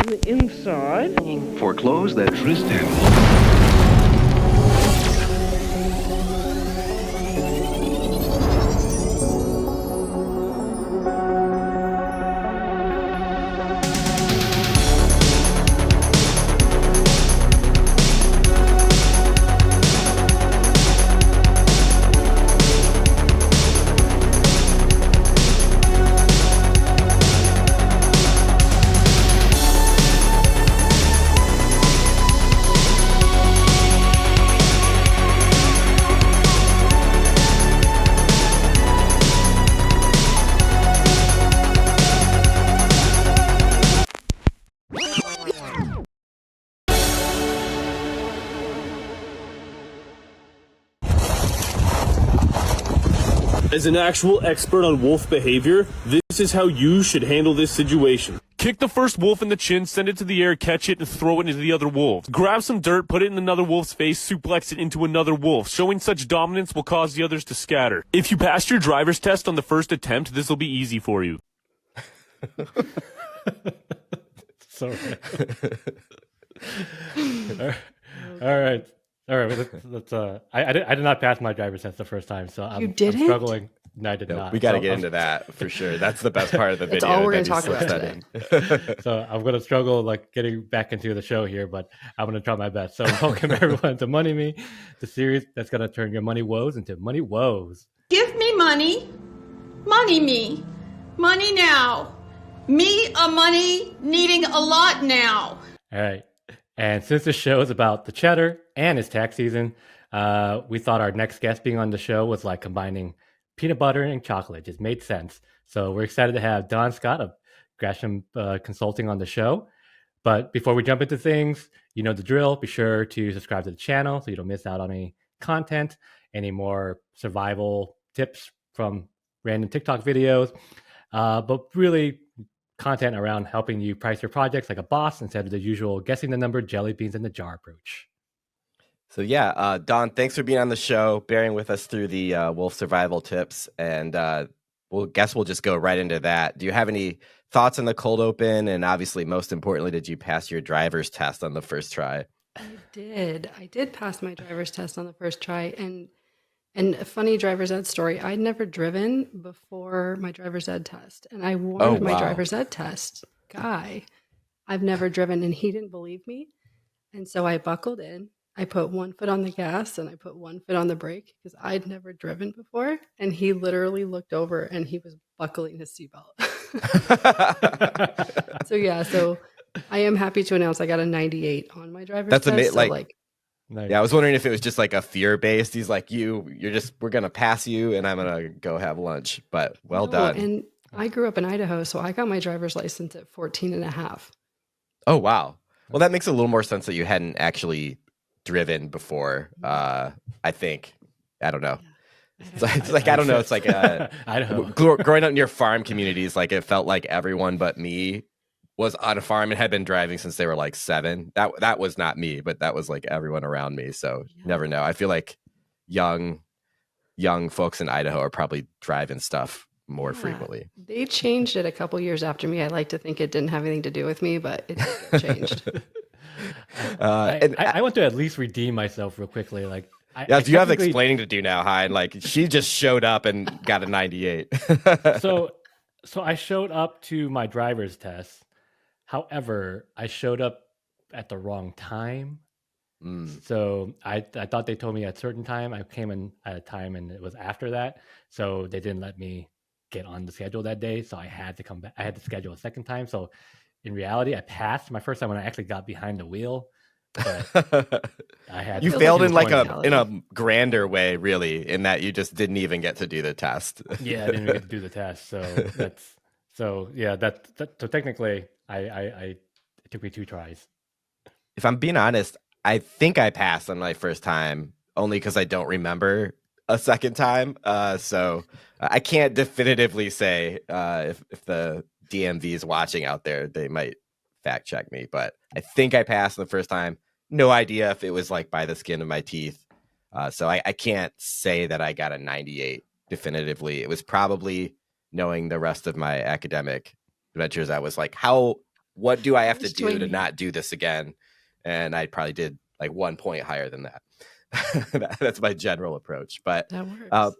the inside. For clothes that Tristan. As an actual expert on wolf behavior, this is how you should handle this situation. Kick the first wolf in the chin, send it to the air, catch it, and throw it into the other wolves. Grab some dirt, put it in another wolf's face, suplex it into another wolf. Showing such dominance will cause the others to scatter. If you passed your driver's test on the first attempt, this will be easy for you. Sorry. All right. Let's I did not pass my driver's test the first time, so I'm struggling. No, I did not. We got to get into that for sure. That's the best part of the video. That's all we're going to talk about today. So I'm going to struggle like getting back into the show here, but I'm going to try my best. So welcome everyone to Money Me, the series that's going to turn your money woes into money woes. Give me money, money me, money now, me a money needing a lot now. All right. And since the show is about the cheddar and it's tax season, we thought our next guest being on the show was like combining peanut butter and chocolate. It just made sense. So we're excited to have Don Scott of Gratiam Consulting on the show. But before we jump into things, you know the drill. Be sure to subscribe to the channel so you don't miss out on any content, any more survival tips from random TikTok videos. But really content around helping you price your projects like a boss instead of the usual guessing the number, jelly beans in the jar approach. So yeah, Don, thanks for being on the show, bearing with us through the wolf survival tips, and we'll just go right into that. Do you have any thoughts on the cold open? And obviously, most importantly, did you pass your driver's test on the first try? I did pass my driver's test on the first try, and a funny driver's ed story. I'd never driven before my driver's ed test, and I warned my driver's ed test guy, I've never driven, and he didn't believe me. And so I buckled in. I put one foot on the gas and I put one foot on the brake because I'd never driven before. And he literally looked over and he was buckling his seatbelt. So I am happy to announce I got a 98 on my driver's test. That's amazing. Nice. Yeah, I was wondering if it was just like a fear-based. He's like, we're going to pass you and I'm going to go have lunch. But well done. And I grew up in Idaho, so I got my driver's license at 14 and a half. Oh, wow. Well, that makes a little more sense that you hadn't actually driven before. I think. I don't know. It's like I don't know. It's like Idaho. Growing up near farm communities, like it felt like everyone but me was on a farm and had been driving since they were like 7. That was not me, but that was like everyone around me. So never know. I feel like young folks in Idaho are probably driving stuff more frequently. They changed it a couple years after me. I like to think it didn't have anything to do with me, but it changed. I want to at least redeem myself real quickly. Like, you have explaining to do now, Hein. Like, she just showed up and got a 98. So I showed up to my driver's test. However, I showed up at the wrong time. So I thought they told me at a certain time. I came in at a time and it was after that. So they didn't let me get on the schedule that day. So I had to come back. I had to schedule a second time. So in reality, I passed my first time when I actually got behind the wheel. But I had you failed in like in a grander way, really, in that you just didn't even get to do the test. Yeah, I didn't even get to do the test. So technically it took me 2 tries. If I'm being honest, I think I passed on my first time only because I don't remember a second time. So I can't definitively say if the DMV is watching out there, they might fact check me, but I think I passed the first time. No idea if it was like by the skin of my teeth. So I can't say that I got a 98 definitively. It was probably knowing the rest of my academic adventures. I was like, how what do I have to was do to doing- not do this again? And I probably did like 1 point higher than that. That's my general approach. But That works.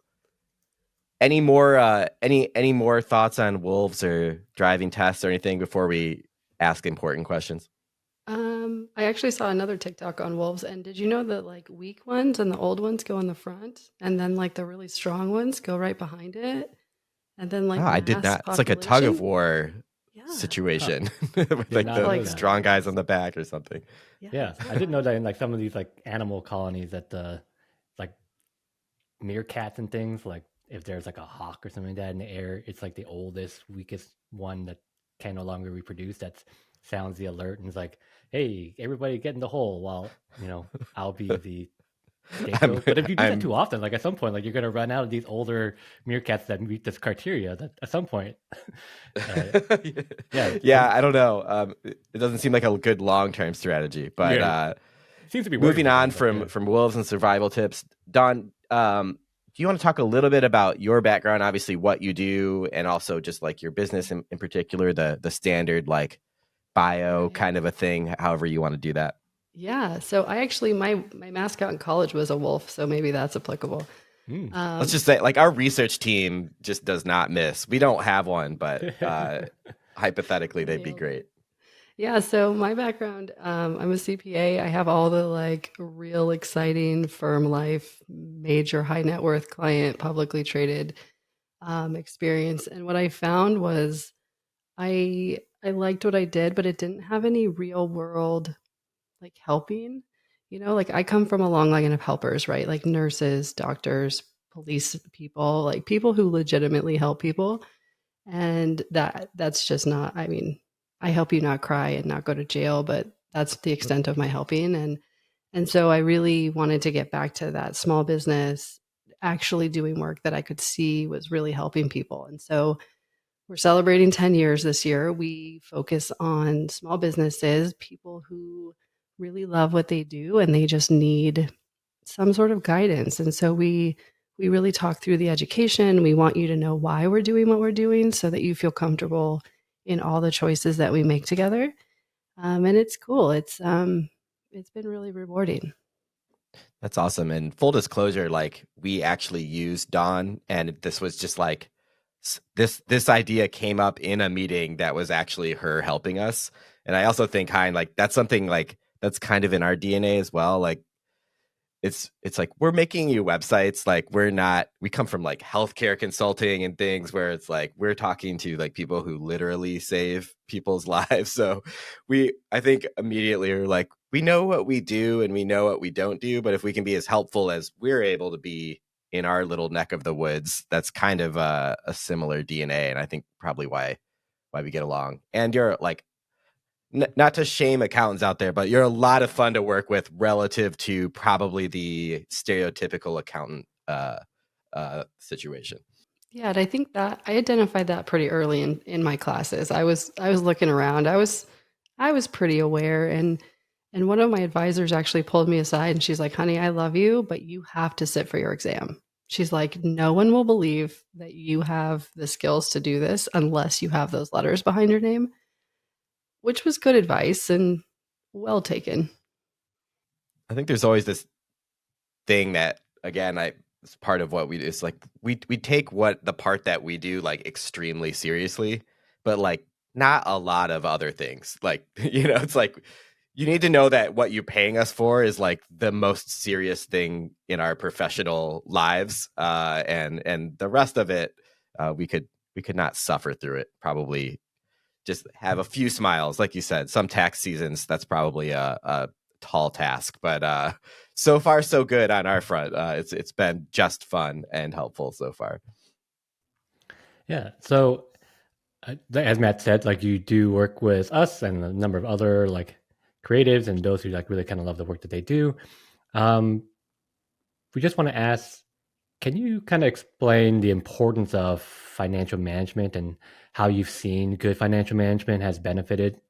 any more thoughts on wolves or driving tests or anything before we ask important questions? I actually saw another TikTok on wolves, and did you know that like weak ones and the old ones go in the front, and then like the really strong ones go right behind it, and then like I did mass not. It's like a tug of population? war Yeah, situation with like not the know that. strong guys on the back or something. Yeah, I didn't know that in like some of these like animal colonies that the like meerkats and things, like if there's like a hawk or something like that in the air, it's like the oldest, weakest one that can no longer reproduce. That sounds the alert and is like, "Hey, everybody, get in the hole!" While I'll be the scapegoat. But if you do that too often, like at some point, like you're gonna run out of these older meerkats that meet this criteria. That at some point, yeah, I don't know. It doesn't seem like a good long-term strategy, but it seems to be moving working on for them, from wolves and survival tips. Don, do you want to talk a little bit about your background, obviously what you do, and also just like your business in particular, the standard like bio kind of a thing, however you want to do that? Yeah. So I actually my mascot in college was a wolf, so maybe that's applicable. Let's just say like our research team just does not miss. We don't have one, but hypothetically they'd be great. Yeah, so my background, I'm a CPA. I have all the like real exciting firm life, major high net worth client, publicly traded experience. And what I found was I liked what I did, but it didn't have any real world like helping. Like I come from a long line of helpers, right? Like nurses, doctors, police people, like people who legitimately help people. And that's just not, I mean, I help you not cry and not go to jail, but that's the extent of my helping. And so I really wanted to get back to that small business, actually doing work that I could see was really helping people. And so we're celebrating 10 years this year. We focus on small businesses, people who really love what they do and they just need some sort of guidance. And so we really talk through the education. We want you to know why we're doing what we're doing so that you feel comfortable in all the choices that we make together. And it's cool. It's been really rewarding. That's awesome. And full disclosure, like we actually used Dawn, and this was just like this idea came up in a meeting that was actually her helping us. And I also think, Hein, like that's something like that's kind of in our DNA as well. Like it's like we're making you websites, like we come from like healthcare consulting and things where it's like we're talking to like people who literally save people's lives. So I think immediately we're like, we know what we do and we know what we don't do, but if we can be as helpful as we're able to be in our little neck of the woods, that's kind of a similar DNA, and I think probably why we get along. And you're like, not to shame accountants out there, but you're a lot of fun to work with relative to probably the stereotypical accountant situation. Yeah, and I think that I identified that pretty early in my classes. I was looking around. I was pretty aware, and one of my advisors actually pulled me aside and she's like, "Honey, I love you, but you have to sit for your exam." She's like, "No one will believe that you have the skills to do this unless you have those letters behind your name," which was good advice and well taken. I think there's always this thing that, again, it's part of what we do. It's like we take what the part that we do like extremely seriously, but like not a lot of other things. Like, it's like you need to know that what you're paying us for is like the most serious thing in our professional lives, and the rest of it, we could not suffer through it. Probably just have a few smiles, like you said. Some tax seasons, that's probably a tall task, but so far so good on our front. It's been just fun and helpful so far. Yeah. So as Matt said, like you do work with us and a number of other like creatives and those who like really kind of love the work that they do. We just want to ask, can you kind of explain the importance of financial management and how you've seen good financial management has benefited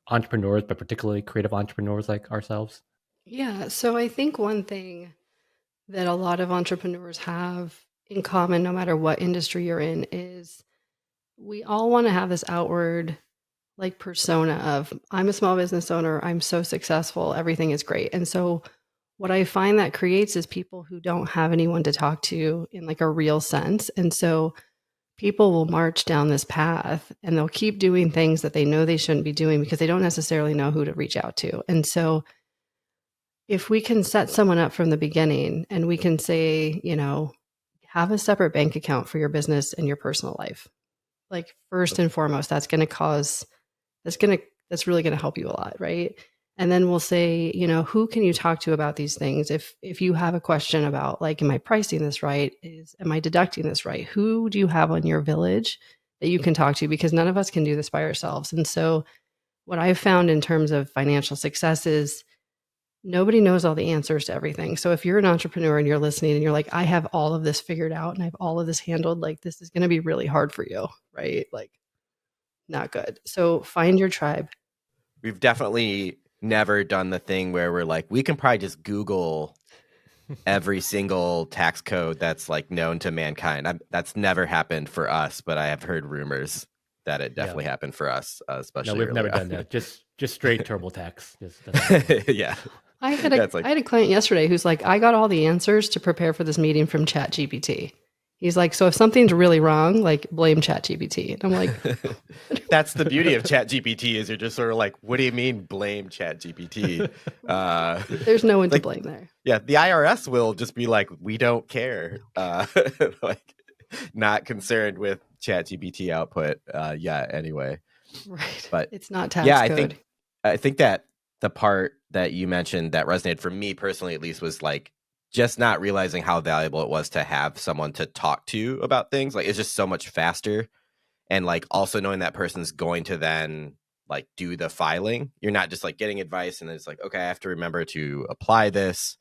entrepreneurs, but particularly creative entrepreneurs like ourselves? Yeah, so I think one thing that a lot of entrepreneurs have in common, no matter what industry you're in, is we all want to have this outward like persona of I'm a small business owner, I'm so successful, everything is great. And so what I find that creates is people who don't have anyone to talk to in like a real sense. And so people will march down this path and they'll keep doing things that they know they shouldn't be doing because they don't necessarily know who to reach out to. And so if we can set someone up from the beginning and we can say, you know, have a separate bank account for your business and your personal life. Like first and foremost, that's really going to help you a lot, right? And then we'll say, you know, who can you talk to about these things? If you have a question about like, am I pricing this right? Am I deducting this right? Who do you have on your village that you can talk to? Because none of us can do this by ourselves. And so what I've found in terms of financial success is nobody knows all the answers to everything. So if you're an entrepreneur and you're listening and you're like, I have all of this figured out and I have all of this handled, like this is going to be really hard for you, right? Like not good. So find your tribe. We've definitely never done the thing where we're like, we can probably just Google every single tax code that's like known to mankind. That's never happened for us, but I have heard rumors that it definitely happened for us, especially. No, we've never on. done that. Just straight TurboTax. Yeah. I had a client yesterday who's like, I got all the answers to prepare for this meeting from ChatGPT. He's like, so if something's really wrong, like blame ChatGPT. And I'm like, that's the beauty of ChatGPT is you're just sort of like, what do you mean blame ChatGPT? There's no one to blame there. Yeah, the IRS will just be like, we don't care, like not concerned with ChatGPT output. Anyway, right. But it's not tax code. I think that the part that you mentioned that resonated for me personally, at least, was like just not realizing how valuable it was to have someone to talk to about things. Like it's just so much faster. And like also knowing that person's going to then like do the filing. You're not just like getting advice and it's like, okay, I have to remember to apply this.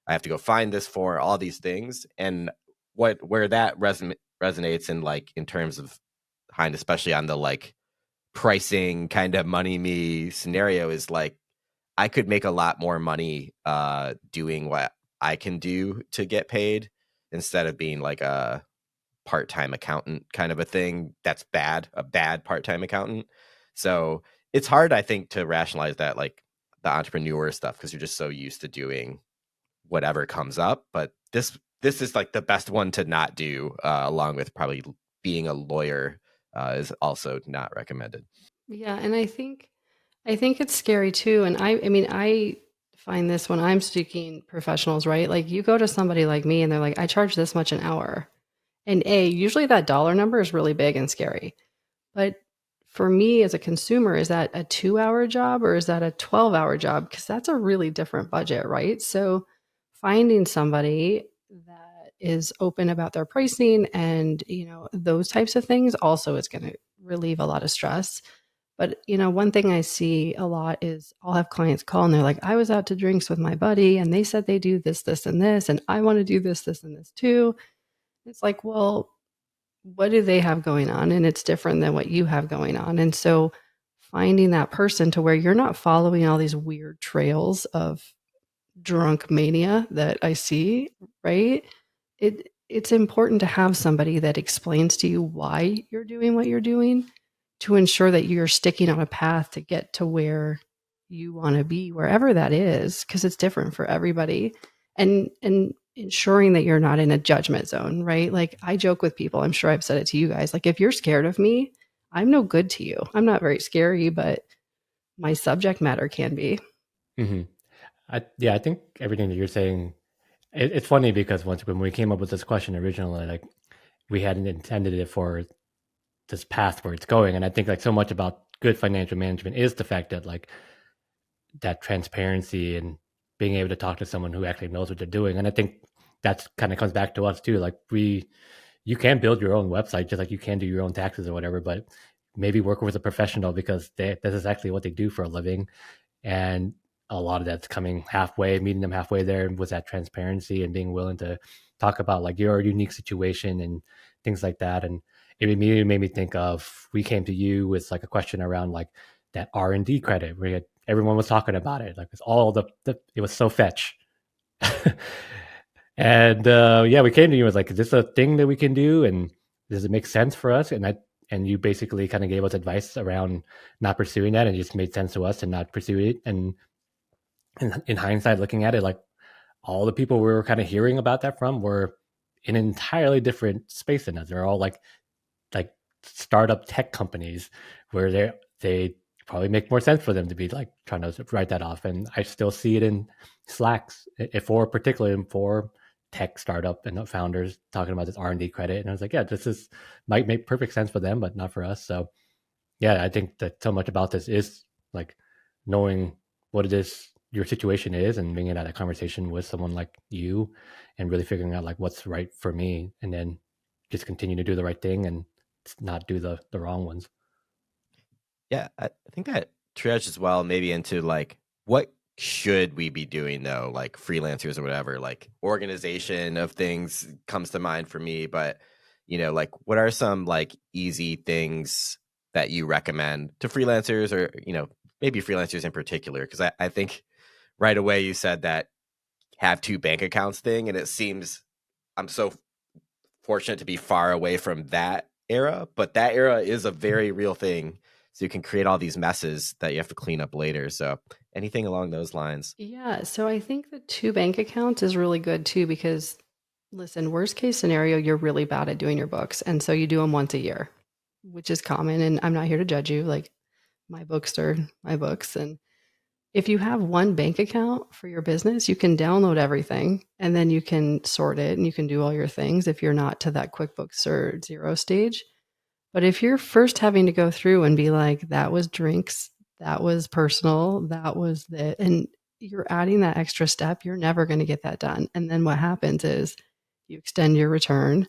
I have to go find this for all these things. And where that resonates in like in terms of behind, especially on the like pricing kind of money me scenario is like, I could make a lot more money doing what I can do to get paid instead of being like a part-time accountant kind of a thing. That's a bad part-time accountant. So it's hard, I think, to rationalize that, like the entrepreneur stuff, because you're just so used to doing whatever comes up. But this is like the best one to not do, along with probably being a lawyer is also not recommended. Yeah, and I think it's scary too. And I mean, I find this when I'm seeking professionals, right? Like you go to somebody like me and they're like, I charge this much an hour. And usually that dollar number is really big and scary. But for me as a consumer, is that a 2-hour job or is that a 12-hour job? Because that's a really different budget, right? So finding somebody that is open about their pricing and, you know, those types of things also is going to relieve a lot of stress. But, you know, one thing I see a lot is I'll have clients call and they're like, I was out to drinks with my buddy and they said they do this, this, and this, and I want to do this, this, and this too. It's like, well, what do they have going on? And it's different than what you have going on. And so finding that person to where you're not following all these weird trails of drunk mania that I see, right? It's important to have somebody that explains to you why you're doing what you're doing to ensure that you're sticking on a path to get to where you want to be, wherever that is, because it's different for everybody. And ensuring that you're not in a judgment zone, right? Like I joke with people, I'm sure I've said it to you guys, like if you're scared of me, I'm no good to you. I'm not very scary, but my subject matter can be. Mm-hmm. I think everything that you're saying, it's funny because when we came up with this question originally, like we hadn't intended it for this path where it's going. And I think like so much about good financial management is the fact that like that transparency and being able to talk to someone who actually knows what they're doing. And I think that's kind of comes back to us too. Like you can build your own website just like you can do your own taxes or whatever, but maybe work with a professional because this is actually what they do for a living. And a lot of that's meeting them halfway there with that transparency and being willing to talk about like your unique situation and things like that. And it immediately made me think of, we came to you with like a question around like that R&D credit where everyone was talking about it. Like it's all it was so fetch. And we came to you and was like, is this a thing that we can do? And does it make sense for us? And and you basically kind of gave us advice around not pursuing that, and it just made sense to us to not pursue it. And in hindsight, looking at it, like all the people we were kind of hearing about that from were in an entirely different space than us. They're all like startup tech companies where they probably make more sense for them to be like trying to write that off. And I still see it in Slacks, particularly for tech startup and the founders talking about this R&D credit. And I was like, yeah, this might make perfect sense for them, but not for us. So yeah, I think that so much about this is like knowing what it is your situation is and being in that conversation with someone like you and really figuring out like what's right for me, and then just continue to do the right thing and not do the wrong ones. Yeah, I think that triage as well, maybe into like what should we be doing though, like freelancers or whatever. Like organization of things comes to mind for me, but like what are some like easy things that you recommend to freelancers, or maybe freelancers in particular? Because I think right away you said that have two bank accounts thing, and it seems I'm so fortunate to be far away from that era, but that era is a very real thing. So you can create all these messes that you have to clean up later. So anything along those lines? Yeah, so I think the two bank accounts is really good too, because listen, worst case scenario, you're really bad at doing your books. And so you do them once a year, which is common. And I'm not here to judge you. Like my books are my books. And if you have one bank account for your business, you can download everything and then you can sort it and you can do all your things if you're not to that QuickBooks or Xero stage. But if you're first having to go through and be like, that was drinks, that was personal, that was the, and you're adding that extra step, you're never going to get that done. And then what happens is you extend your return,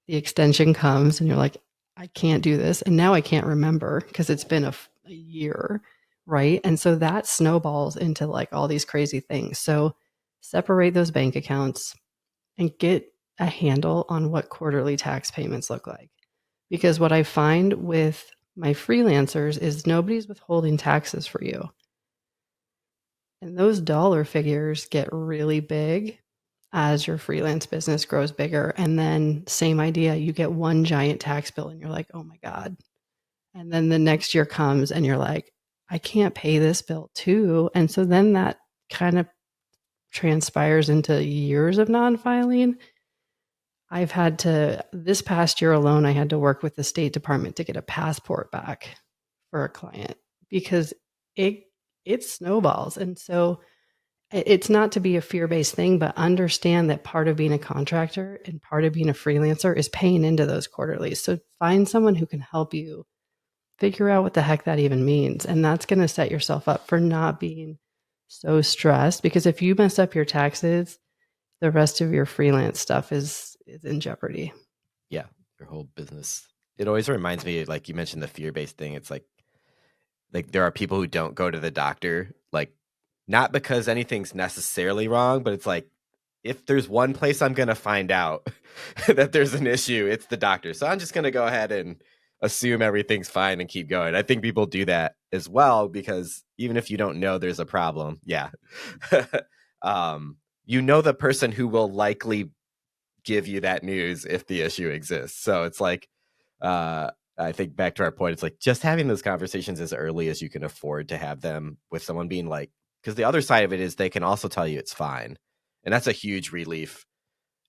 the extension comes, and you're like, I can't do this. And now I can't remember because it's been a year, right? And so that snowballs into like all these crazy things. So separate those bank accounts and get a handle on what quarterly tax payments look like. Because what I find with my freelancers is nobody's withholding taxes for you. And those dollar figures get really big as your freelance business grows bigger. And then same idea, you get one giant tax bill and you're like, oh my God. And then the next year comes and you're like, I can't pay this bill too. And so then that kind of transpires into years of non-filing. I've had to, this past year alone, I had to work with the State Department to get a passport back for a client because it snowballs. And so it's not to be a fear-based thing, but understand that part of being a contractor and part of being a freelancer is paying into those quarterlies. So find someone who can help you figure out what the heck that even means. And that's going to set yourself up for not being so stressed, because if you mess up your taxes, the rest of your freelance stuff is in jeopardy. Yeah, your whole business. It always reminds me, like you mentioned, the fear-based thing. It's like there are people who don't go to the doctor, like not because anything's necessarily wrong, but it's like, if there's one place I'm going to find out that there's an issue, it's the doctor. So I'm just going to go ahead and assume everything's fine and keep going. I think people do that as well, because even if you don't know there's a problem, yeah, the person who will likely give you that news if the issue exists. So it's like, I think back to our point, it's like just having those conversations as early as you can afford to have them with someone, being like, because the other side of it is they can also tell you it's fine. And that's a huge relief.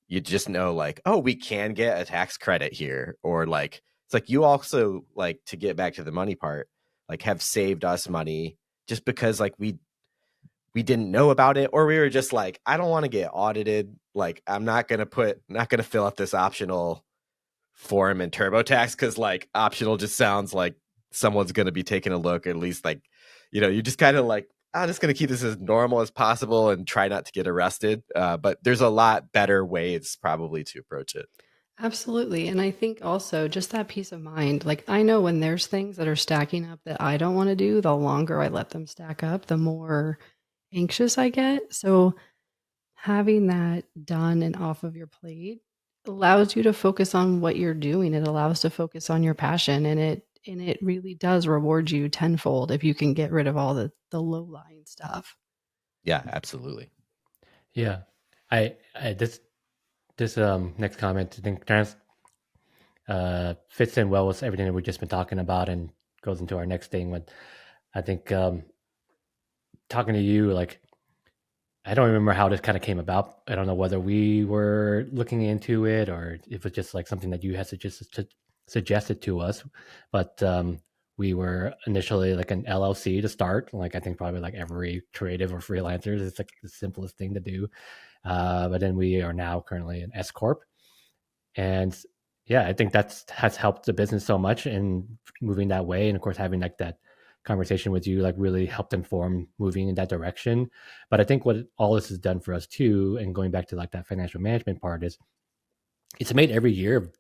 You just know like, oh, we can get a tax credit here. Or like, it's like you also, like, to get back to the money part, like have saved us money just because like we didn't know about it, or we were just like, I don't want to get audited. Like, I'm not going to fill out this optional form in TurboTax because like optional just sounds like someone's going to be taking a look. At least like, you just kind of like, I'm just going to keep this as normal as possible and try not to get arrested. But there's a lot better ways probably to approach it. Absolutely. And I think also just that peace of mind. Like I know when there's things that are stacking up that I don't want to do, the longer I let them stack up, the more anxious I get. So having that done and off of your plate allows you to focus on what you're doing. It allows to focus on your passion, and it really does reward you tenfold if you can get rid of all the low-lying stuff. Yeah, absolutely. Yeah. I this next comment, I think fits in well with everything that we've just been talking about and goes into our next thing. But I think talking to you, like, I don't remember how this kind of came about. I don't know whether we were looking into it or if it was just like something that you had suggested to us. But we were initially like an LLC to start. Like I think probably like every creative or freelancers, it's like the simplest thing to do. But then we are now currently an S corp, and yeah, I think has helped the business so much in moving that way. And of course, having like that conversation with you like really helped inform moving in that direction. But I think what all this has done for us too, and going back to like that financial management part, is it's made every year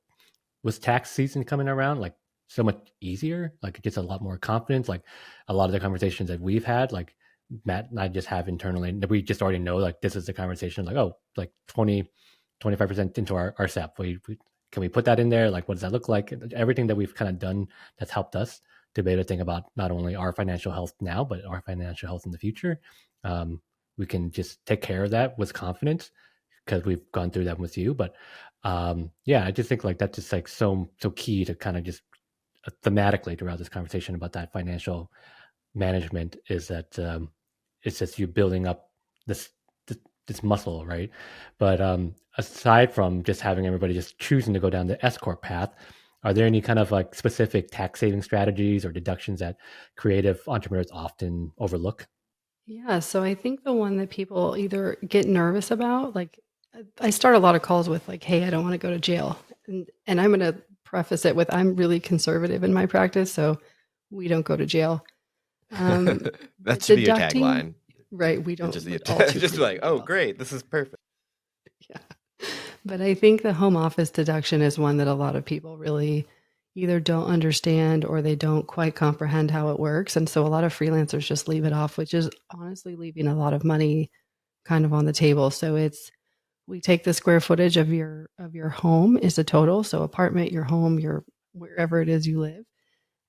with tax season coming around like so much easier. Like it gets a lot more confidence. Like a lot of the conversations that we've had, like Matt and I just have internally, we just already know like this is the conversation, like, oh, like 25% into our SEP. Can we put that in there? Like, what does that look like? Everything that we've kind of done that's helped us to be able to think about not only our financial health now, but our financial health in the future. We can just take care of that with confidence because we've gone through that with you. But yeah, I just think like that's just like so key to kind of just thematically throughout this conversation about that financial management is that it's just you building up this muscle, right? But aside from just having everybody just choosing to go down the S corp path, are there any kind of like specific tax saving strategies or deductions that creative entrepreneurs often overlook? Yeah, so I think the one that people either get nervous about, like I start a lot of calls with like, "Hey, I don't want to go to jail," and I'm going to preface it with I'm really conservative in my practice, so we don't go to jail. That should be your tagline. Right? We don't. Just Just like, oh, great, this is perfect. Yeah, but I think the home office deduction is one that a lot of people really either don't understand or they don't quite comprehend how it works, and so a lot of freelancers just leave it off, which is honestly leaving a lot of money kind of on the table. So we take the square footage of your home is a total, so apartment, your home, your wherever it is you live,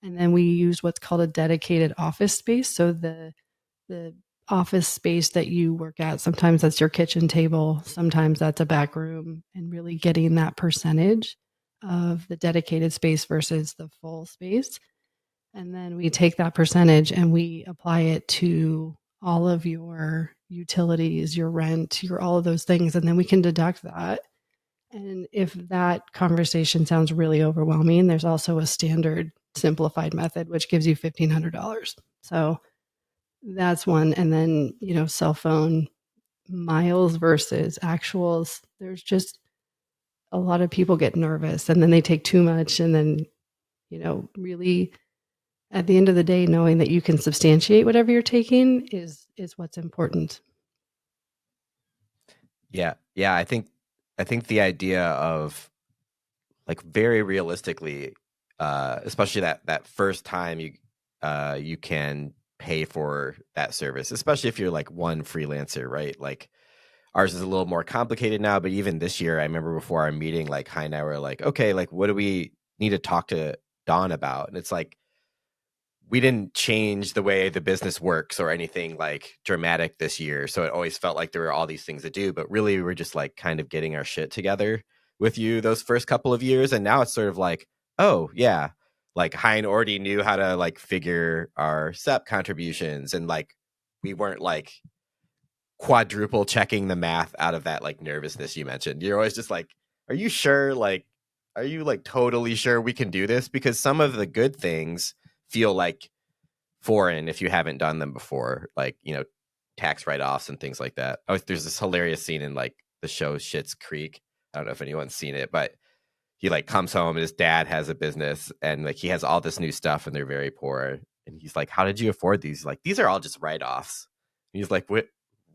and then we use what's called a dedicated office space. So the office space that you work at, sometimes that's your kitchen table, sometimes that's a back room, and really getting that percentage of the dedicated space versus the full space. And then we take that percentage and we apply it to all of your utilities, your rent, your all of those things, and then we can deduct that. And if that conversation sounds really overwhelming, there's also a standard simplified method which gives you $1,500. So that's one. And then, cell phone miles versus actuals. There's just a lot of people get nervous and then they take too much. And then, really at the end of the day, knowing that you can substantiate whatever you're taking is what's important. Yeah. I think the idea of like very realistically, especially that first time you can pay for that service, especially if you're like one freelancer, right? Like ours is a little more complicated now, but even this year, I remember before our meeting, like Hi and I were like, okay, like what do we need to talk to Dawn about? And it's like, we didn't change the way the business works or anything like dramatic this year. So it always felt like there were all these things to do, but really we were just like kind of getting our shit together with you those first couple of years. And now it's sort of like, oh yeah, like Hein already knew how to like figure our SEP contributions, and like we weren't like quadruple checking the math out of that like nervousness you mentioned. You're always just like, are you sure? Like, are you like totally sure we can do this? Because some of the good things feel like foreign if you haven't done them before, like, tax write-offs and things like that. Oh, there's this hilarious scene in like the show Schitt's Creek. I don't know if anyone's seen it, but he like comes home and his dad has a business and like he has all this new stuff and they're very poor. And he's like, how did you afford these? Like, these are all just write-offs. And he's like, what?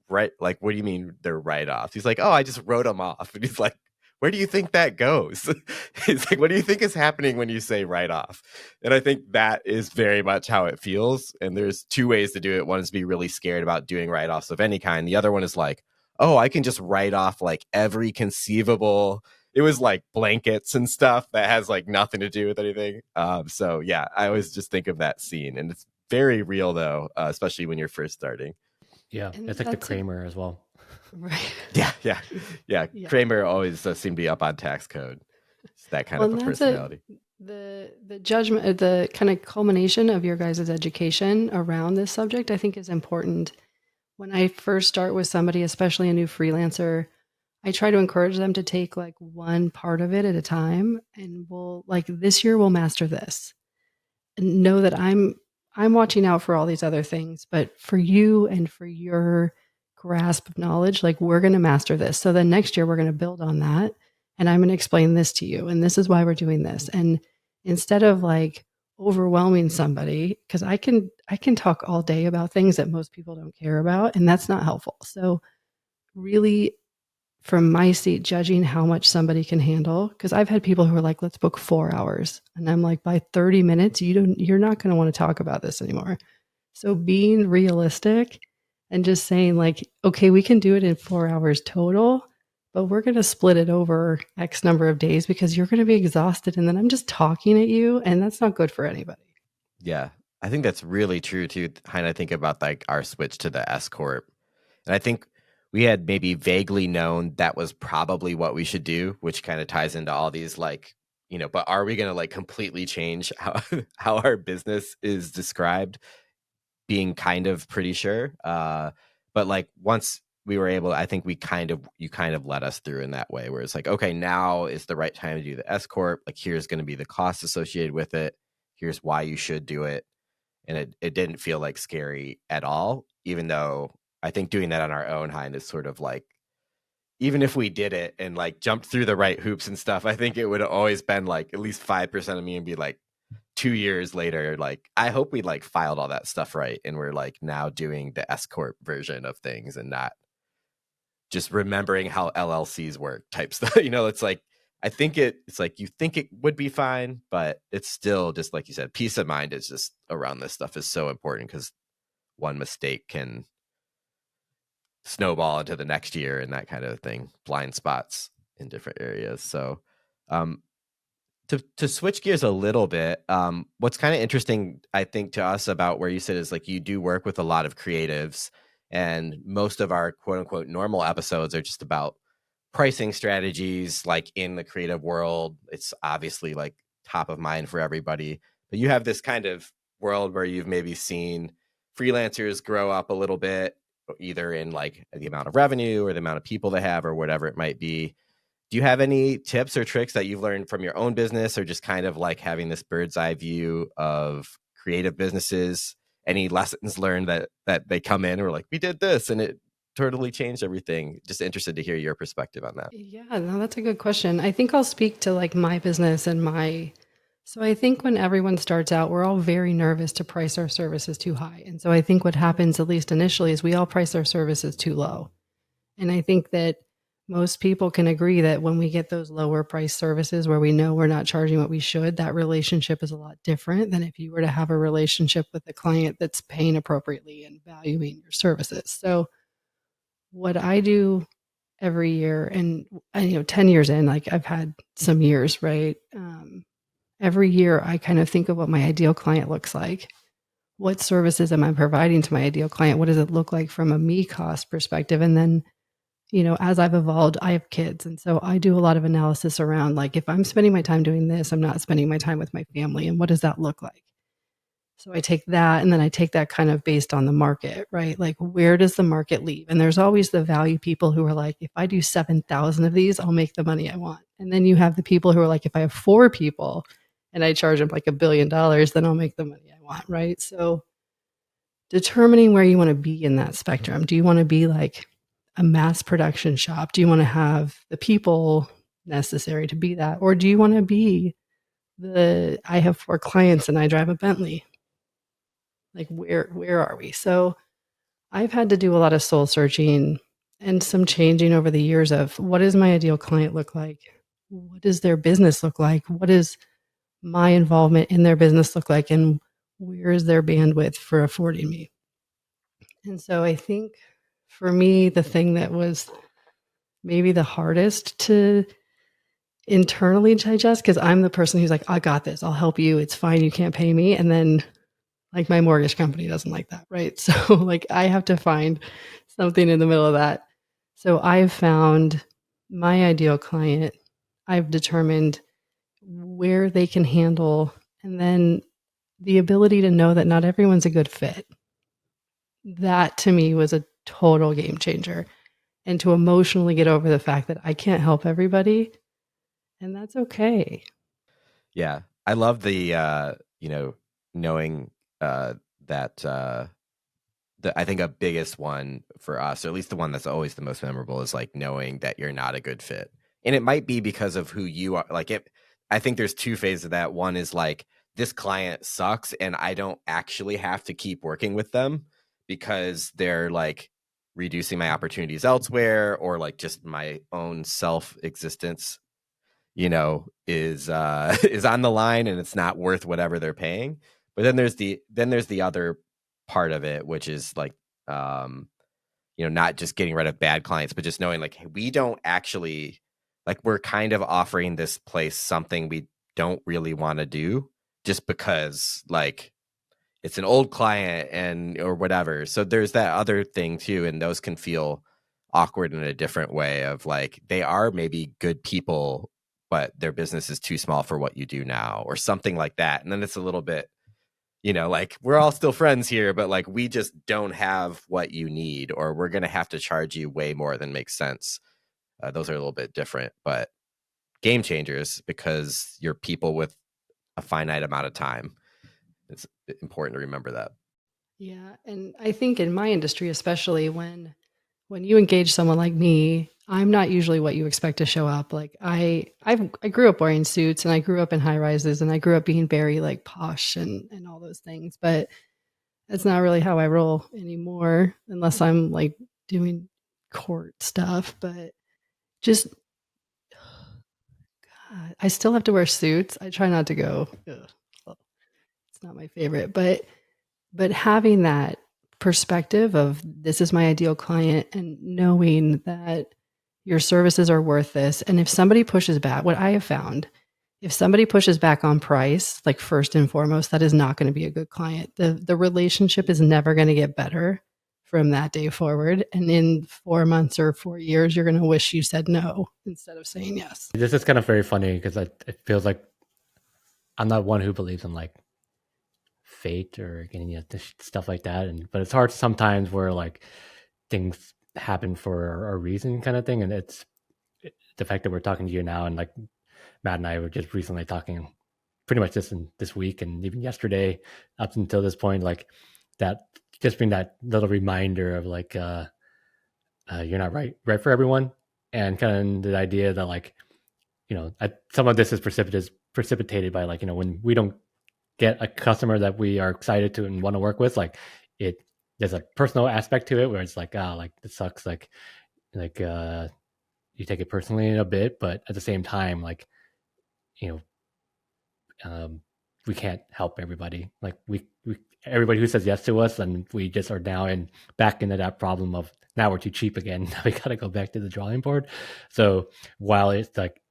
Right? Like, what do you mean they're write-offs? He's like, oh, I just wrote them off. And he's like, where do you think that goes? He's like, what do you think is happening when you say write-off? And I think that is very much how it feels. And there's two ways to do it. One is to be really scared about doing write-offs of any kind. The other one is like, oh, I can just write off like every conceivable. It was like blankets and stuff that has like nothing to do with anything. So yeah, I always just think of that scene, and it's very real though, especially when you're first starting. Yeah, it's like the Kramer as well. Right. Yeah. Kramer always seemed to be up on tax code. It's that kind Well, of a and that's personality. the judgment, the kind of culmination of your guys' education around this subject, I think is important. When I first start with somebody, especially a new freelancer, I try to encourage them to take like one part of it at a time, and we'll like this year we'll master this. And know that I'm watching out for all these other things, but for you and for your grasp of knowledge, like we're going to master this. So then next year we're going to build on that, and I'm going to explain this to you, and this is why we're doing this. And instead of like overwhelming somebody, because I can talk all day about things that most people don't care about, and that's not helpful. So really, from my seat, judging how much somebody can handle, because I've had people who are like, let's book 4 hours, and I'm like, by 30 minutes you're not going to want to talk about this anymore. So being realistic and just saying like, okay, we can do it in 4 hours total, but we're going to split it over X number of days because you're going to be exhausted, and then I'm just talking at you, and that's not good for anybody. Yeah, I think that's really true too. Kind of think about like our switch to the S corp, and I think we had maybe vaguely known that was probably what we should do, which kind of ties into all these like, but are we going to like completely change how how our business is described? Being kind of pretty sure, but like once we were able, I think you kind of led us through in that way, where it's like, okay, now is the right time to do the S corp. Like here's going to be the cost associated with it. Here's why you should do it. And it didn't feel like scary at all, even though I think doing that on our own Hein is sort of like, even if we did it and like jumped through the right hoops and stuff, I think it would have always been like at least 5% of me and be like 2 years later, like I hope we like filed all that stuff right and we're like now doing the S corp version of things and not just remembering how LLCs work type stuff. It's like I think it's like you think it would be fine, but it's still just like you said, peace of mind is just around this stuff is so important because one mistake can snowball into the next year and that kind of thing, blind spots in different areas. So to switch gears a little bit, what's kind of interesting, I think, to us about where you sit is like you do work with a lot of creatives, and most of our quote unquote normal episodes are just about pricing strategies. Like in the creative world, it's obviously like top of mind for everybody. But you have this kind of world where you've maybe seen freelancers grow up a little bit, either in like the amount of revenue or the amount of people they have or whatever it might be. Do you have any tips or tricks that you've learned from your own business, or just kind of like having this bird's eye view of creative businesses? Any lessons learned that they come in or like, we did this and it totally changed everything? Just interested to hear your perspective on that. Yeah, no, that's a good question. I think I'll speak to like my business and so I think when everyone starts out, we're all very nervous to price our services too high. And so I think what happens, at least initially, is we all price our services too low. And I think that most people can agree that when we get those lower price services where we know we're not charging what we should, that relationship is a lot different than if you were to have a relationship with a client that's paying appropriately and valuing your services. So what I do every year, and 10 years in, like I've had some years, right? Every year I kind of think of what my ideal client looks like. What services am I providing to my ideal client? What does it look like from a me cost perspective? And then as I've evolved, I have kids. And so I do a lot of analysis around like, if I'm spending my time doing this, I'm not spending my time with my family. And what does that look like? So I take that, and then I take that kind of based on the market, right? Like, where does the market leave? And there's always the value people who are like, if I do 7,000 of these, I'll make the money I want. And then you have the people who are like, if I have 4 people and I charge them like $1 billion, then I'll make the money I want, right? So determining where you want to be in that spectrum. Do you want to be like a mass production shop? Do you want to have the people necessary to be that? Or do you want to be I have 4 clients and I drive a Bentley? Like, where are we? So I've had to do a lot of soul searching and some changing over the years of what does my ideal client look like? What does their business look like? What does my involvement in their business look like? And where is their bandwidth for affording me? And so I think for me, the thing that was maybe the hardest to internally digest, because I'm the person who's like, I got this, I'll help you, it's fine, you can't pay me. And then like my mortgage company doesn't like that, right? So like I have to find something in the middle of that. So I've found my ideal client. I've determined where they can handle, and then the ability to know that not everyone's a good fit. That to me was a total game changer. And to emotionally get over the fact that I can't help everybody, and that's okay. Yeah. I love the knowing that I think a biggest one for us, or at least the one that's always the most memorable, is like knowing that you're not a good fit. And it might be because of who you are. I think there's two phases of that. One is like, this client sucks and I don't actually have to keep working with them because they're like reducing my opportunities elsewhere, or like just my own self existence, is is on the line and it's not worth whatever they're paying. But then there's the other part of it, which is like, not just getting rid of bad clients, but just knowing like, hey, we don't actually, like, we're kind of offering this place something we don't really want to do just because like it's an old client and or whatever. So there's that other thing too, and those can feel awkward in a different way of like, they are maybe good people, but their business is too small for what you do now, or something like that. And then it's a little bit, like, we're all still friends here, but like, we just don't have what you need, or we're going to have to charge you way more than makes sense. Those are a little bit different, but game changers, because you're people with a finite amount of time. It's important to remember that. Yeah, and I think in my industry, especially when you engage someone like me, I'm not usually what you expect to show up. Like I grew up wearing suits, and I grew up in high rises, and I grew up being very like posh and all those things, but that's not really how I roll anymore, unless I'm like doing court stuff. But just, God, I still have to wear suits. I try not to go. Ugh, well, it's not my favorite, but having that perspective of this is my ideal client, and knowing that your services are worth this. And if somebody pushes back, what I have found, if somebody pushes back on price, like first and foremost, that is not going to be a good client. The relationship is never going to get better from that day forward. And in 4 months or 4 years, you're going to wish you said no instead of saying yes. This is kind of very funny because it feels like I'm not one who believes in like fate or stuff like that, but it's hard sometimes where like things happen for a reason, kind of thing. And it's the fact that we're talking to you now, and like Matt and I were just recently talking pretty much this week and even yesterday up until this point, like that just being that little reminder of like you're not right for everyone, and kind of the idea that like, some of this is precipitated by like, when we don't get a customer that we are excited to and want to work with, like there's a personal aspect to it where it's like, like it sucks, like you take it personally in a bit, but at the same time, like, you know, we can't help everybody. Like we everybody who says yes to us, and we just are now back into that problem of now we're too cheap again. We got to go back to the drawing board. So while it's like,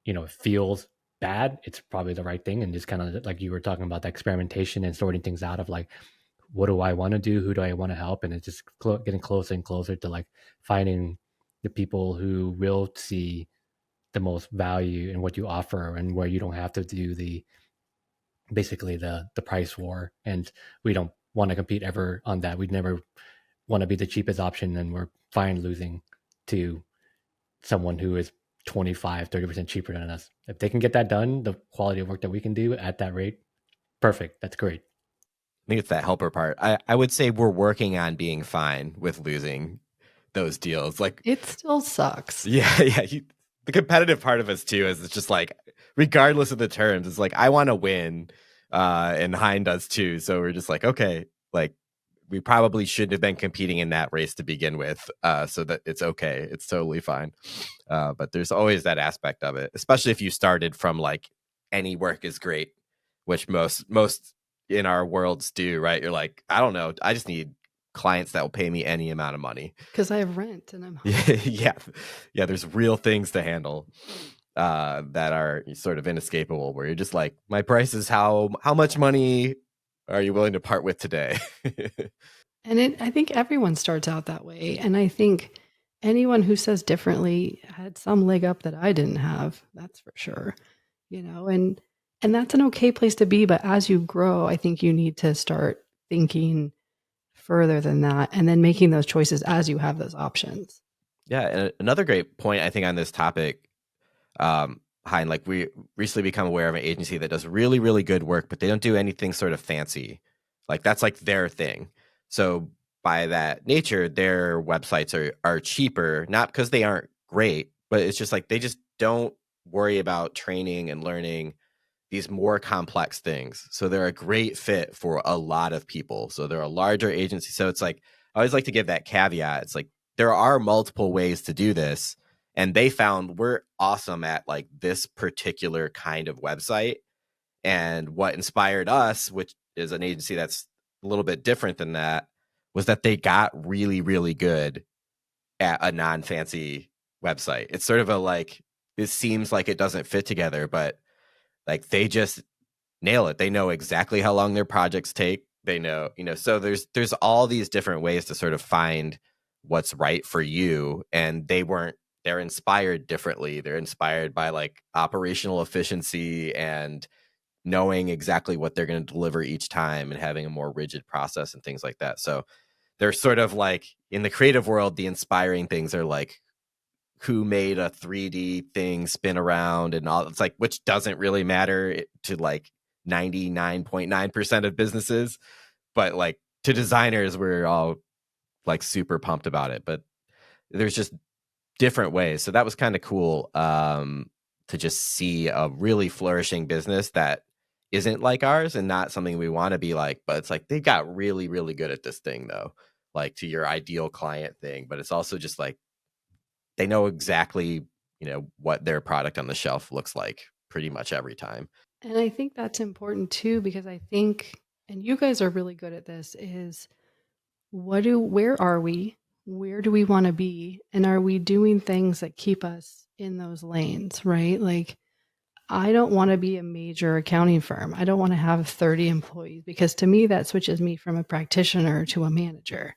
it feels bad, it's probably the right thing. And just kind of like you were talking about, the experimentation and sorting things out of like, what do I want to do? Who do I want to help? And it's just getting closer and closer to like finding the people who will see the most value in what you offer, and where you don't have to do basically the price war. And we don't want to compete ever on that. We'd never want to be the cheapest option, and we're fine losing to someone who is 25-30% cheaper than us. If they can get that done, the quality of work that we can do at that rate, perfect. That's great. I think it's that helper part. I would say we're working on being fine with losing those deals. Like, It still sucks. Yeah. The competitive part of us too is it's just like, regardless of the terms, it's like, I want to win, and Hein does too. So we're just like, okay, like we probably shouldn't have been competing in that race to begin with, so that it's okay. It's totally fine. But there's always that aspect of it, especially if you started from like, any work is great, which most in our worlds do, right? You're like, I don't know, I just need clients that will pay me any amount of money because I have rent and I'm yeah there's real things to handle that are sort of inescapable, where you're just like, my price is how much money are you willing to part with today? And I think everyone starts out that way. And I think anyone who says differently had some leg up that I didn't have. That's for sure. and that's an okay place to be. But as you grow, I think you need to start thinking further than that and then making those choices as you have those options. Yeah. And another great point, I think, on this topic, Hein, like we recently become aware of an agency that does really, really good work, but they don't do anything sort of fancy. Like that's like their thing. So by that nature, their websites are cheaper, not because they aren't great, but it's just like they just don't worry about training and learning these more complex things. So they're a great fit for a lot of people. So they're a larger agency. So it's like, I always like to give that caveat. It's like, there are multiple ways to do this. And they found we're awesome at like this particular kind of website. And what inspired us, which is an agency that's a little bit different than that, was that they got really, really good at a non-fancy website. It's sort of a like, it seems like it doesn't fit together, but like they just nail it. They know exactly how long their projects take. They know, so there's all these different ways to sort of find what's right for you. And they're inspired differently. They're inspired by like operational efficiency and knowing exactly what they're going to deliver each time and having a more rigid process and things like that. So they're sort of like in the creative world, the inspiring things are like who made a 3D thing spin around and all. It's like, which doesn't really matter to like 99.9% of businesses, but like to designers, we're all like super pumped about it. But there's just different ways. So that was kind of cool to just see a really flourishing business that isn't like ours and not something we want to be like, but it's like they got really, really good at this thing though, like to your ideal client thing. But it's also just like they know exactly, what their product on the shelf looks like pretty much every time. And I think that's important too, because I think, and you guys are really good at this, is where are we? Where do we want to be? And are we doing things that keep us in those lanes, right? Like, I don't want to be a major accounting firm. I don't want to have 30 employees because to me, that switches me from a practitioner to a manager.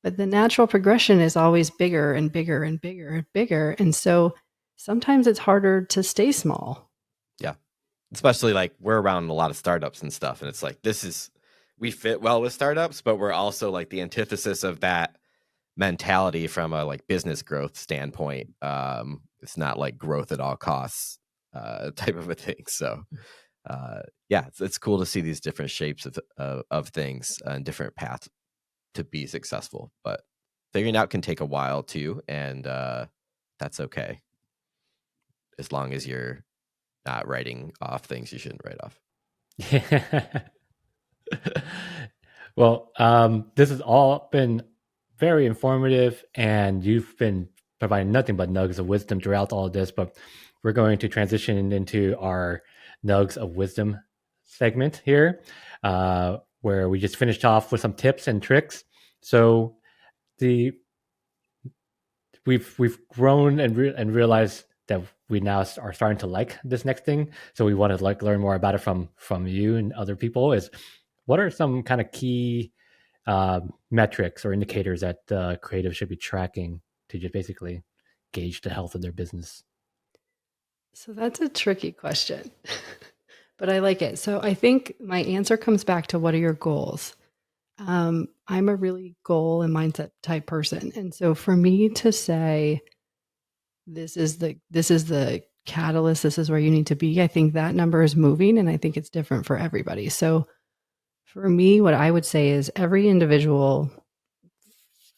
But the natural progression is always bigger and bigger and bigger and bigger. And so sometimes it's harder to stay small. Yeah. Especially like we're around a lot of startups and stuff. And it's like, we fit well with startups, but we're also like the antithesis of that mentality from a like business growth standpoint. It's not like growth at all costs type of a thing. So yeah, it's cool to see these different shapes of things and different paths to be successful, but figuring out can take a while too. And that's okay. As long as you're not writing off things you shouldn't write off. Well, this has all been very informative, and you've been providing nothing but nuggets of wisdom throughout all of this, but we're going to transition into our nugs of wisdom segment here, where we just finished off with some tips and tricks. So we've grown and realized that we now are starting to like this next thing. So we want to like learn more about it from you and other people. Is what are some kind of key metrics or indicators that creatives should be tracking to just basically gauge the health of their business? So that's a tricky question, but I like it. So I think my answer comes back to what are your goals? I'm a really goal and mindset type person. And so for me to say, this is the catalyst, this is where you need to be, I think that number is moving and I think it's different for everybody. So for me, what I would say is every individual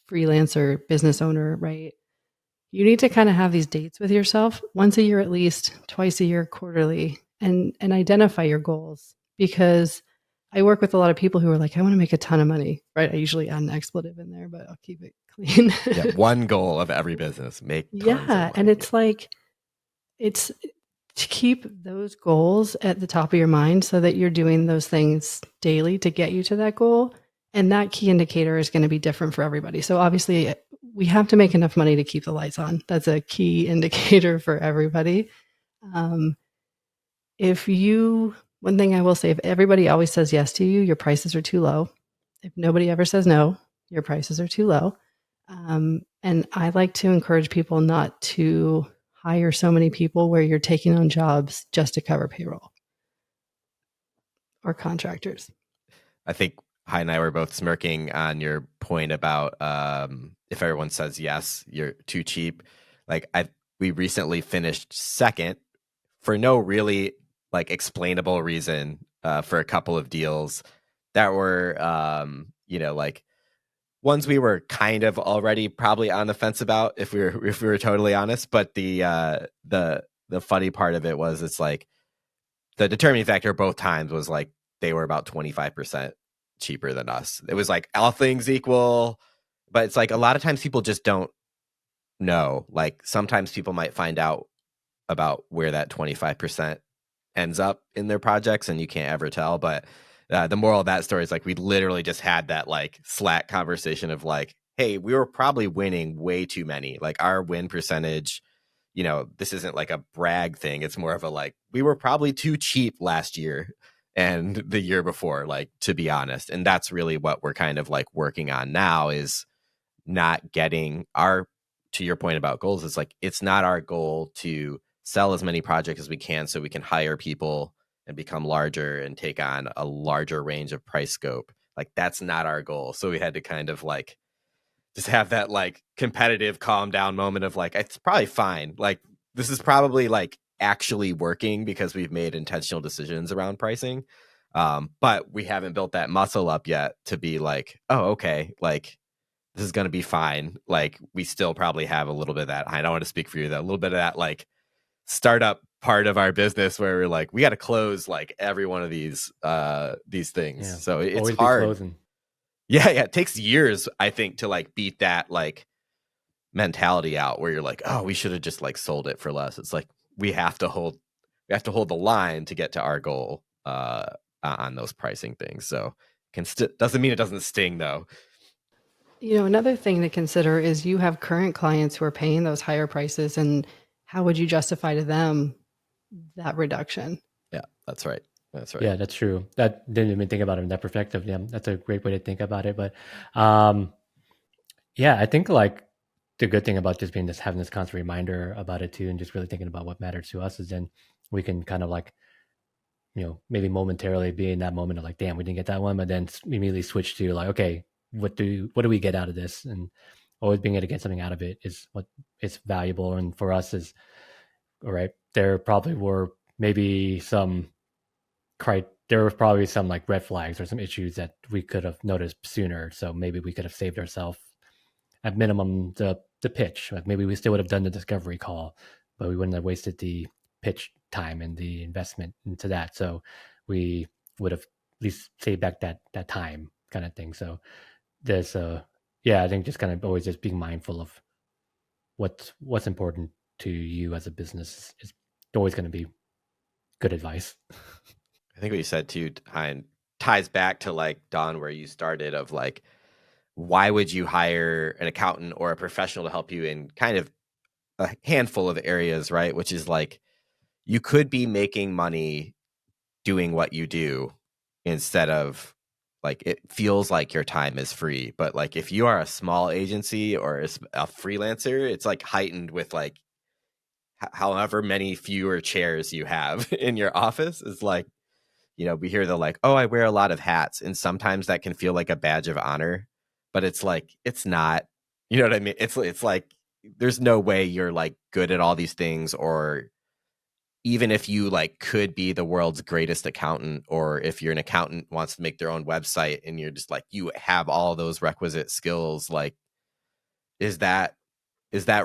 freelancer, business owner, right? You need to kind of have these dates with yourself once a year, at least twice a year, quarterly, and identify your goals. Because I work with a lot of people who are like, I want to make a ton of money, right? I usually add an expletive in there, but I'll keep it clean. Yeah, one goal of every business, make tons of money. And it's like, it's to keep those goals at the top of your mind so that you're doing those things daily to get you to that goal. And that key indicator is going to be different for everybody. So obviously we have to make enough money to keep the lights on. That's a key indicator for everybody. One thing I will say, if everybody always says yes to you, your prices are too low. If nobody ever says no, your prices are too low. And I like to encourage people not to hire so many people where you're taking on jobs just to cover payroll or contractors. I think Hi and I were both smirking on your point about if everyone says yes, you're too cheap. Like we recently finished second for no really like explainable reason for a couple of deals that were like ones we were kind of already probably on the fence about if we were totally honest. But the funny part of it was it's like the determining factor both times was like they were about 25% cheaper than us. It was like all things equal, but it's like a lot of times people just don't know. Like sometimes people might find out about where that 25% ends up in their projects and you can't ever tell. But the moral of that story is like we literally just had that like Slack conversation of like, hey, we were probably winning way too many. Like our win percentage, this isn't like a brag thing. It's more of a like, we were probably too cheap last year and the year before, like, to be honest. And that's really what we're kind of like working on now is not getting to your point about goals. It's like, it's not our goal to sell as many projects as we can so we can hire people and become larger and take on a larger range of price scope. Like that's not our goal. So we had to kind of like just have that like competitive calm down moment of like, it's probably fine. Like this is probably like actually working because we've made intentional decisions around pricing. But we haven't built that muscle up yet to be like, oh, okay, like this is going to be fine. Like we still probably have a little bit of that. I don't want to speak for you, that a little bit of that like startup part of our business where we're like, we got to close like every one of these things. Yeah. So it's Always hard. be closing. Yeah. It takes years, I think, to like beat that like mentality out where you're like, oh, we should have just like sold it for less. It's like we have to hold the line to get to our goal on those pricing things. So doesn't mean it doesn't sting though. Another thing to consider is you have current clients who are paying those higher prices, and how would you justify to them that reduction? Yeah, that's right. That's right. Yeah, that's true. That didn't even think about it in that perspective. Yeah, that's a great way to think about it. But yeah, I think like the good thing about just having this constant reminder about it too, and just really thinking about what matters to us is then we can kind of like, maybe momentarily be in that moment of like, damn, we didn't get that one, but then immediately switch to like, okay, what do we get out of this? And always being able to get something out of it is what is valuable. And for us is, all right, there probably were maybe there were probably some like red flags or some issues that we could have noticed sooner. So maybe we could have saved ourselves at minimum the pitch. Like maybe we still would have done the discovery call, but we wouldn't have wasted the pitch time and the investment into that. So we would have at least saved back that time kind of thing. So there's I think just kind of always just being mindful of what's important to you as a business is always going to be good advice. I think what you said too, Hein, ties back to like Don, where you started of like, why would you hire an accountant or a professional to help you in kind of a handful of areas, right? Which is like, you could be making money doing what you do instead of like, it feels like your time is free. But like, if you are a small agency or a freelancer, it's like heightened with like, however many fewer chairs you have in your office is like, we hear the like, oh, I wear a lot of hats. And sometimes that can feel like a badge of honor, but it's like, it's not, you know what I mean? It's like, there's no way you're like good at all these things, or even if you like could be the world's greatest accountant, or if you're an accountant wants to make their own website and you're just like, you have all those requisite skills. Like, is that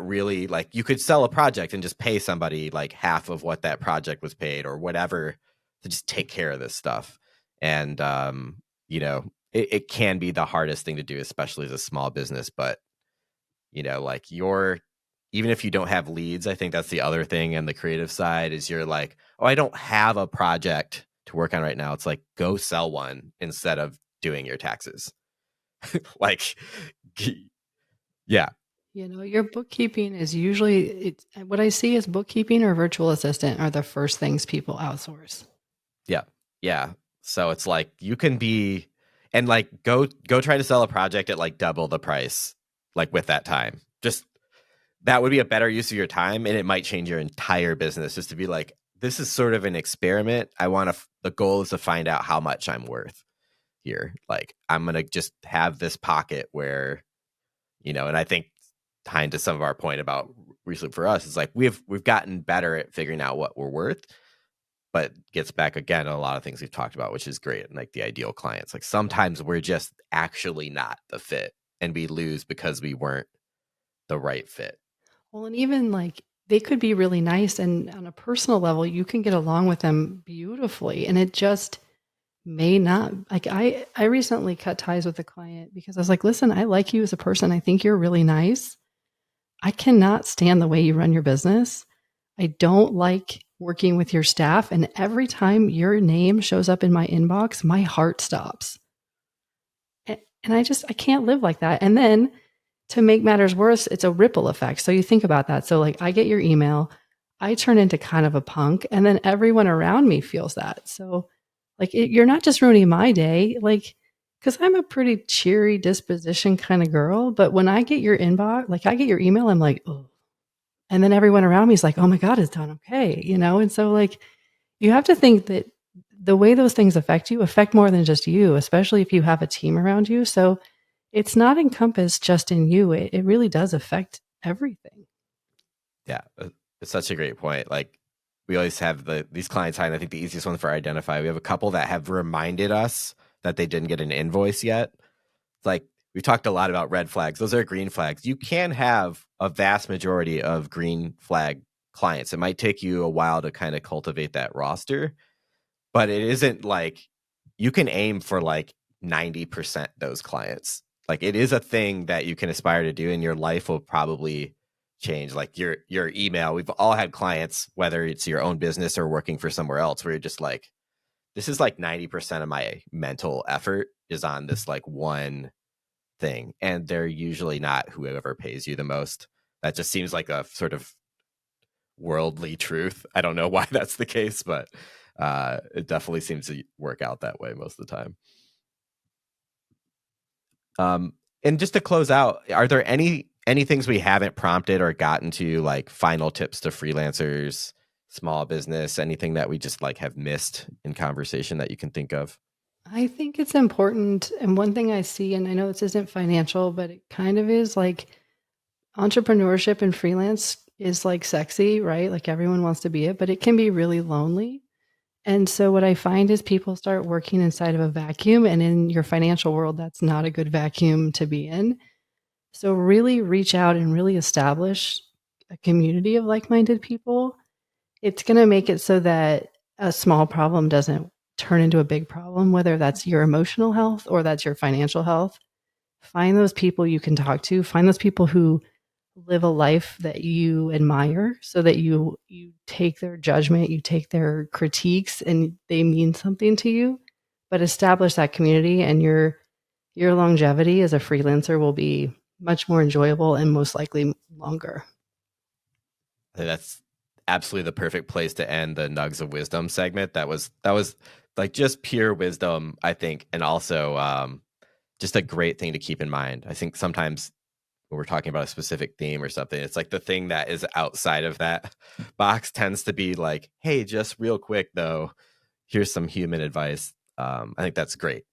really like, you could sell a project and just pay somebody like half of what that project was paid or whatever to just take care of this stuff. And, it can be the hardest thing to do, especially as a small business. But, like even if you don't have leads, I think that's the other thing. And the creative side is you're like, oh, I don't have a project to work on right now. It's like, go sell one instead of doing your taxes. Like, yeah. Your bookkeeping is usually what I see is bookkeeping or virtual assistant are the first things people outsource. Yeah. Yeah. So it's like you can be and like go try to sell a project at like double the price, like with that time. Just that would be a better use of your time, and it might change your entire business. Just to be like, this is sort of an experiment. The goal is to find out how much I'm worth here. Like, I'm gonna just have this pocket where, and I think tying to some of our point about recently for us is like we've gotten better at figuring out what we're worth, but gets back again to a lot of things we've talked about, which is great. And like the ideal clients, like sometimes we're just actually not the fit, and we lose because we weren't the right fit. Well, and even like they could be really nice, and on a personal level, you can get along with them beautifully, and it just may not. Like I recently cut ties with a client because I was like, listen, I like you as a person. I think you're really nice. I cannot stand the way you run your business. I don't like working with your staff. And every time your name shows up in my inbox, my heart stops. And I can't live like that. And then to make matters worse, it's a ripple effect. So you think about that. So like I get your email, I turn into kind of a punk, and then everyone around me feels that. So like you're not just ruining my day, like, because I'm a pretty cheery disposition kind of girl. But when I get your inbox, like I get your email, I'm like, oh. And then everyone around me is like, oh my God, it's done okay. And so like you have to think that the way those things affect you affect more than just you, especially if you have a team around you. So it's not encompassed just in you. It really does affect everything. Yeah, it's such a great point. Like we always have these clients high, and I think the easiest one for identify, we have a couple that have reminded us that they didn't get an invoice yet. It's like we've talked a lot about red flags. Those are green flags. You can have a vast majority of green flag clients. It might take you a while to kind of cultivate that roster, but it isn't like you can aim for like 90% those clients. Like it is a thing that you can aspire to do, and your life will probably change. Like your email, we've all had clients, whether it's your own business or working for somewhere else, where you're just like, this is like 90% of my mental effort is on this like one thing. And they're usually not whoever pays you the most. That just seems like a sort of worldly truth. I don't know why that's the case, but it definitely seems to work out that way most of the time. And just to close out, are there any things we haven't prompted or gotten to, like final tips to freelancers, small business, anything that we just like have missed in conversation that you can think of? I think it's important. And one thing I see, and I know this isn't financial, but it kind of is, like entrepreneurship and freelance is like sexy, right? Like everyone wants to be it, but it can be really lonely. And so what I find is people start working inside of a vacuum, and in your financial world, that's not a good vacuum to be in. So really reach out and really establish a community of like-minded people. It's going to make it so that a small problem doesn't turn into a big problem, whether that's your emotional health or that's your financial health. Find those people you can talk to. Find those people who live a life that you admire, so that you take their judgment, you take their critiques, and they mean something to you. But establish that community, and your longevity as a freelancer will be much more enjoyable and most likely longer. That's absolutely the perfect place to end the Nugs of Wisdom segment. That was like just pure wisdom, I think, and also just a great thing to keep in mind. I think sometimes when we're talking about a specific theme or something, it's like the thing that is outside of that box tends to be like, hey, just real quick though, here's some human advice. I think that's great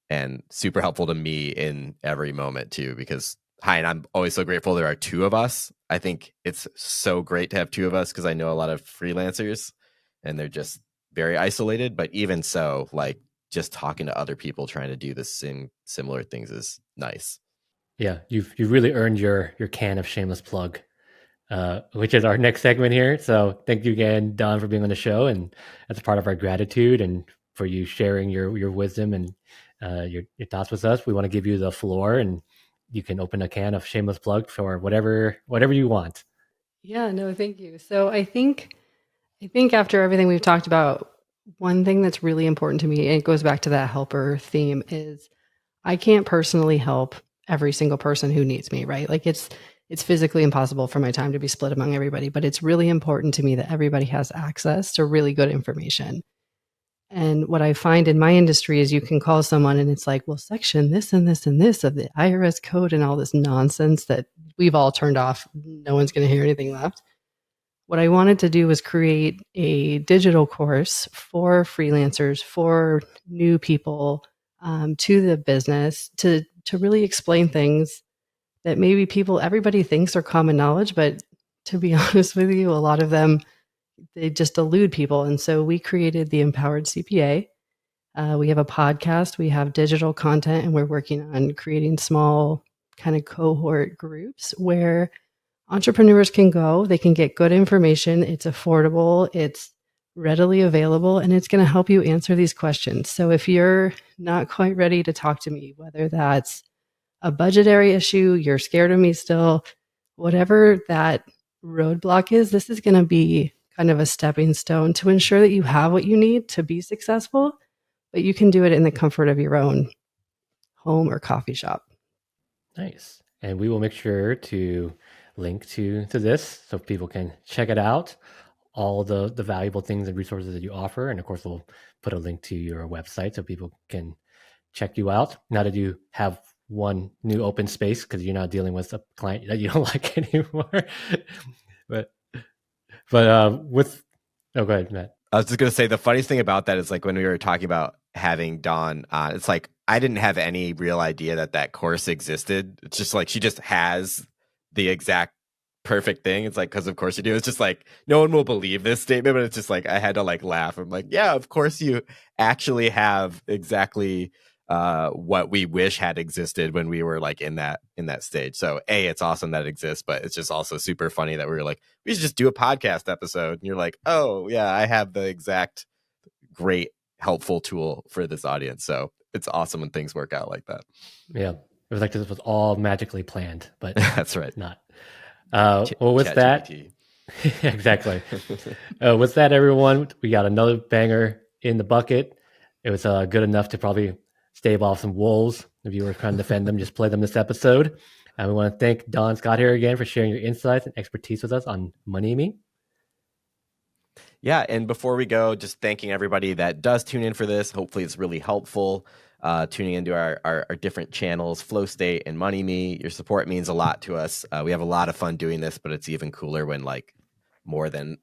and super helpful to me in every moment too, because and I'm always so grateful there are two of us. I think it's so great to have two of us, because I know a lot of freelancers and they're just very isolated. But even so, like just talking to other people trying to do the similar things is nice. Yeah, you've really earned your can of shameless plug, which is our next segment here. So thank you again, Don, for being on the show, and as a part of our gratitude and for you sharing your wisdom and your thoughts with us. We want to give you the floor, and you can open a can of shameless plug for whatever you want. Yeah, no, thank you. So I think after everything we've talked about, one thing that's really important to me, and it goes back to that helper theme, is I can't personally help every single person who needs me, right? Like it's physically impossible for my time to be split among everybody, but it's really important to me that everybody has access to really good information. And what I find in my industry is you can call someone and it's like, well, section this and this and this of the IRS code and all this nonsense that we've all turned off. No one's going to hear anything left. What I wanted to do was create a digital course for freelancers, for new people, to the business, to really explain things that maybe everybody thinks are common knowledge, but to be honest with you, a lot of them, they just elude people. And so we created the Empowered CPA. We have a podcast, we have digital content, and we're working on creating small kind of cohort groups where entrepreneurs can go, they can get good information. It's affordable, it's readily available, and it's going to help you answer these questions. So if you're not quite ready to talk to me, whether that's a budgetary issue, you're scared of me still, whatever that roadblock is, this is going to be kind of a stepping stone to ensure that you have what you need to be successful, but you can do it in the comfort of your own home or coffee shop. Nice. And we will make sure to link to this so people can check it out, all the valuable things and resources that you offer. And of course, we'll put a link to your website so people can check you out. Now that you have one new open space because you're not dealing with a client that you don't like anymore. but with, oh, go ahead, Matt. I was just going to say the funniest thing about that is like when we were talking about having Dawn on, it's like I didn't have any real idea that course existed. It's just like she just has the exact perfect thing. It's like, because of course you do. It's just like no one will believe this statement, but it's just like I had to like laugh. I'm like, yeah, of course you actually have exactly what we wish had existed when we were like in that stage. So it's awesome that it exists, but it's just also super funny that we were like, we should just do a podcast episode. And you're like, oh yeah, I have the exact great helpful tool for this audience. So it's awesome when things work out like that. Yeah, it was like this was all magically planned, but that's right. Not. Well, with that, exactly. With that, everyone, we got another banger in the bucket. It was good enough to probably stave off some wolves. If you were trying to defend them, just play them this episode. And we want to thank Dawn Scott here again for sharing your insights and expertise with us on Money Me. Yeah, and before we go, just thanking everybody that does tune in for this. Hopefully it's really helpful tuning into our different channels, Flow State and Money Me. Your support means a lot to us. We have a lot of fun doing this, but it's even cooler when like more than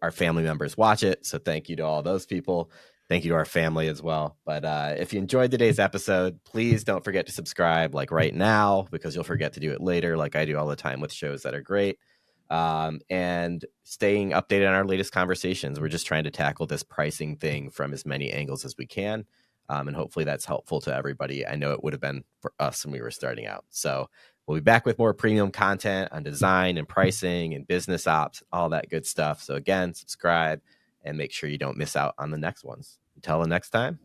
our family members watch it. So thank you to all those people. Thank you to our family as well. But if you enjoyed today's episode, please don't forget to subscribe like right now, because you'll forget to do it later, like I do all the time with shows that are great. And staying updated on our latest conversations. We're just trying to tackle this pricing thing from as many angles as we can. And hopefully that's helpful to everybody. I know it would have been for us when we were starting out. So we'll be back with more premium content on design and pricing and business ops, all that good stuff. So again, subscribe and make sure you don't miss out on the next ones. Until the next time.